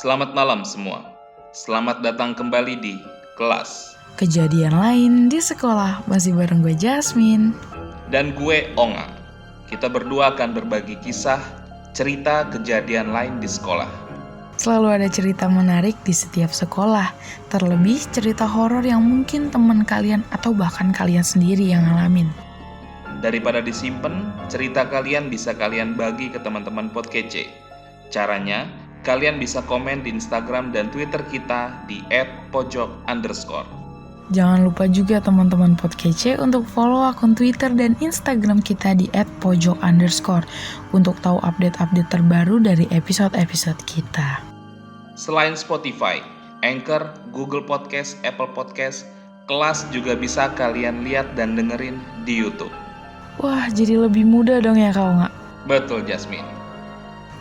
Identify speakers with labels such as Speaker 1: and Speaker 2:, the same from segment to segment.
Speaker 1: Selamat malam semua. Selamat datang kembali di kelas.
Speaker 2: Kejadian lain di sekolah masih bareng gue Jasmine.
Speaker 1: Dan gue Onga. Kita berdua akan berbagi kisah, cerita kejadian lain di sekolah.
Speaker 2: Selalu ada cerita menarik di setiap sekolah, terlebih cerita horor yang mungkin teman kalian atau bahkan kalian sendiri yang ngalamin.
Speaker 1: Daripada disimpan, cerita kalian bisa kalian bagi ke teman-teman Podkece. Caranya, kalian bisa komen di Instagram dan Twitter kita di @pojok_.
Speaker 2: Jangan lupa juga teman-teman Podkece untuk follow akun Twitter dan Instagram kita di @pojok_, untuk tahu update-update terbaru dari episode-episode kita.
Speaker 1: Selain Spotify, Anchor, Google Podcast, Apple Podcast, kelas juga bisa kalian lihat dan dengerin di YouTube.
Speaker 2: Wah, jadi lebih mudah dong ya kau nggak?
Speaker 1: Betul, Jasmine.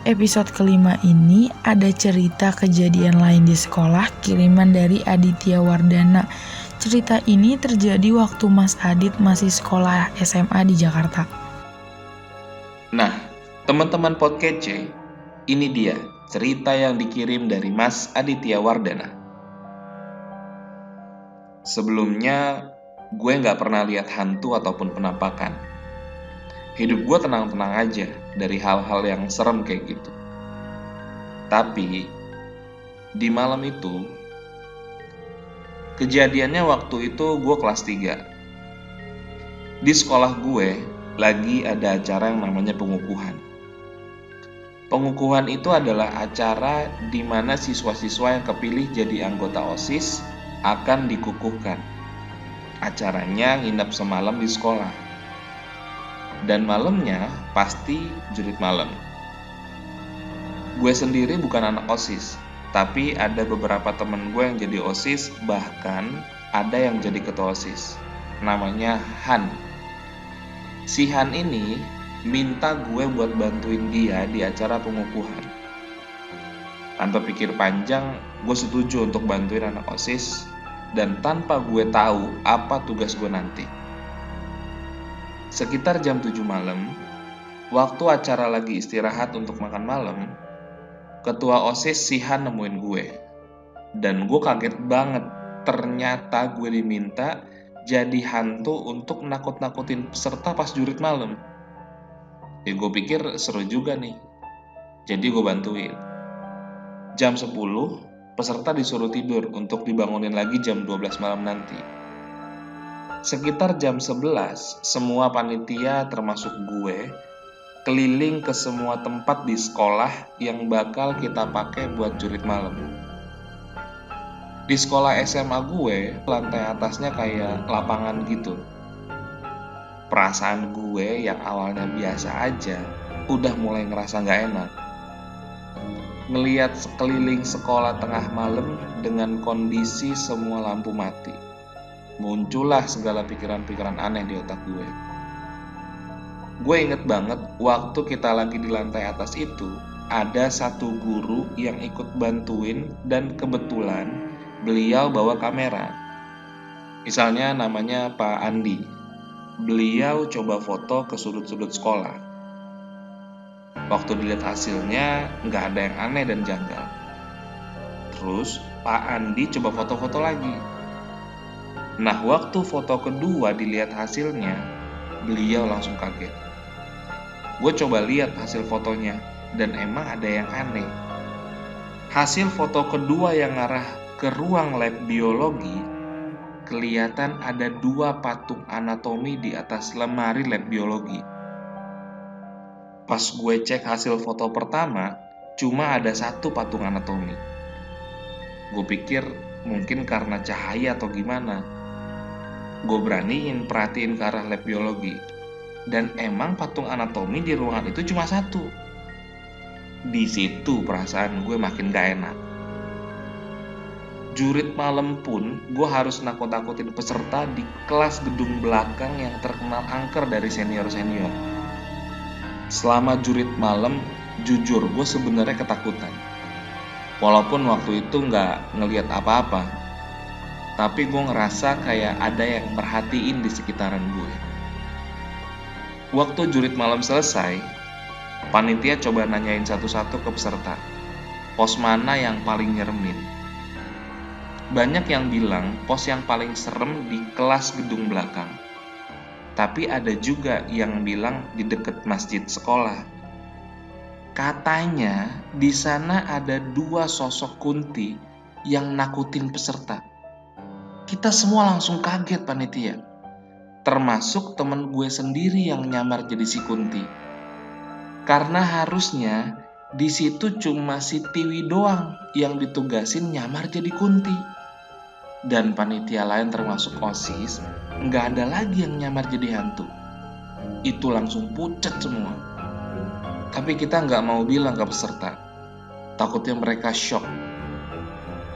Speaker 2: Episode kelima ini ada cerita kejadian lain di sekolah kiriman dari Aditya Wardana. Cerita ini terjadi waktu Mas Adit masih sekolah SMA di Jakarta.
Speaker 1: Nah, teman-teman Podkece, ini dia cerita yang dikirim dari Mas Aditya Wardana. Sebelumnya, gue gak pernah lihat hantu ataupun penampakan. Hidup gue tenang-tenang aja dari hal-hal yang serem kayak gitu. Tapi, di malam itu, kejadiannya waktu itu gue kelas 3. Di sekolah gue lagi ada acara yang namanya pengukuhan. Pengukuhan itu adalah acara di mana siswa-siswa yang kepilih jadi anggota OSIS akan dikukuhkan. Acaranya nginep semalam di sekolah. Dan malamnya pasti jurit malam. Gue sendiri bukan anak OSIS, tapi ada beberapa temen gue yang jadi OSIS, bahkan ada yang jadi ketua OSIS. Namanya Han. Si Han ini minta gue buat bantuin dia di acara pengukuhan. Tanpa pikir panjang, gue setuju untuk bantuin anak OSIS, dan tanpa gue tahu apa tugas gue nanti. Sekitar jam 7 malam, waktu acara lagi istirahat untuk makan malam, ketua OSIS si Han nemuin gue. Dan gue kaget banget, ternyata gue diminta jadi hantu untuk nakut-nakutin peserta pas jurit malam. Ya gue pikir seru juga nih, jadi gue bantuin. Jam 10, peserta disuruh tidur untuk dibangunin lagi jam 12 malam nanti. Sekitar jam 11, semua panitia termasuk gue keliling ke semua tempat di sekolah yang bakal kita pakai buat jurit malam. Di sekolah SMA gue, lantai atasnya kayak lapangan gitu. Perasaan gue yang awalnya biasa aja, udah mulai ngerasa gak enak. Ngeliat sekeliling sekolah tengah malam dengan kondisi semua lampu mati. Muncullah segala pikiran-pikiran aneh di otak gue. Gue inget banget waktu kita lagi di lantai atas itu, ada satu guru yang ikut bantuin dan kebetulan beliau bawa kamera. Misalnya namanya Pak Andi. Beliau coba foto ke sudut-sudut sekolah. Waktu dilihat hasilnya, nggak ada yang aneh dan janggal. Terus Pak Andi coba foto-foto lagi. Nah, waktu foto kedua dilihat hasilnya, beliau langsung kaget. Gue coba lihat hasil fotonya, dan emang ada yang aneh. Hasil foto kedua yang ngarah ke ruang lab biologi, kelihatan ada 2 patung anatomi di atas lemari lab biologi. Pas gue cek hasil foto pertama, cuma ada 1 patung anatomi. Gue pikir mungkin karena cahaya atau gimana. Gue beraniin perhatiin ke arah lab biologi. Dan emang patung anatomi di ruangan itu cuma 1. Di situ perasaan gue makin gak enak. Jurit malam pun gue harus nakut-nakutin peserta di kelas gedung belakang yang terkenal angker dari senior-senior. Selama jurit malam, jujur gue sebenarnya ketakutan. Walaupun waktu itu gak ngeliat apa-apa, tapi gue ngerasa kayak ada yang merhatiin di sekitaran gue. Waktu jurit malam selesai, panitia coba nanyain satu-satu ke peserta. pos mana yang paling nyeremin. Banyak yang bilang pos yang paling serem di kelas gedung belakang. Tapi ada juga yang bilang di dekat masjid sekolah. Katanya di sana ada 2 sosok kunti yang nakutin peserta. Kita semua langsung kaget panitia. Termasuk temen gue sendiri yang nyamar jadi si kunti. Karena harusnya di situ cuma si Tiwi doang yang ditugasin nyamar jadi kunti. Dan panitia lain termasuk OSIS, nggak ada lagi yang nyamar jadi hantu. Itu langsung pucat semua. Tapi kita nggak mau bilang ke peserta, takutnya mereka shock.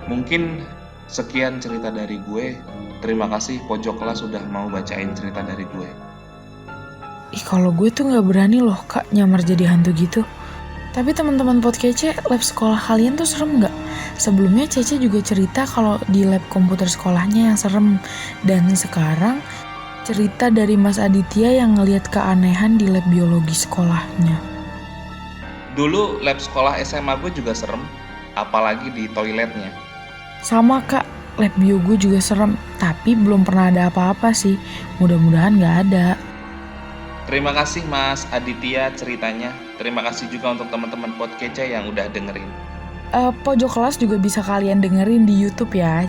Speaker 1: Mungkin sekian cerita dari gue. Terima kasih pojok kelas sudah mau bacain cerita dari gue.
Speaker 2: Ih, kalau gue tuh nggak berani loh kak nyamar jadi hantu gitu. Tapi teman-teman Pod Kece, lab sekolah kalian tuh serem nggak? Sebelumnya Cece juga cerita kalau di lab komputer sekolahnya yang serem. Dan sekarang cerita dari Mas Aditya yang ngelihat keanehan di lab biologi sekolahnya.
Speaker 1: Dulu lab sekolah SMA gue juga serem, apalagi di toiletnya.
Speaker 2: Sama kak, lab bio gue juga serem. Tapi belum pernah ada apa-apa sih. Mudah-mudahan nggak ada.
Speaker 1: Terima kasih Mas Aditya ceritanya. Terima kasih juga untuk teman-teman Pod Kece yang udah dengerin.
Speaker 2: Pojok kelas juga bisa kalian dengerin di YouTube ya.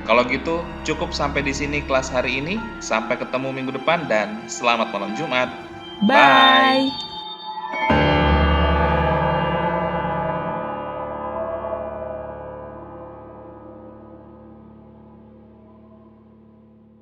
Speaker 1: Kalau gitu, cukup sampai di sini kelas hari ini. Sampai ketemu minggu depan dan selamat malam Jumat.
Speaker 2: Bye.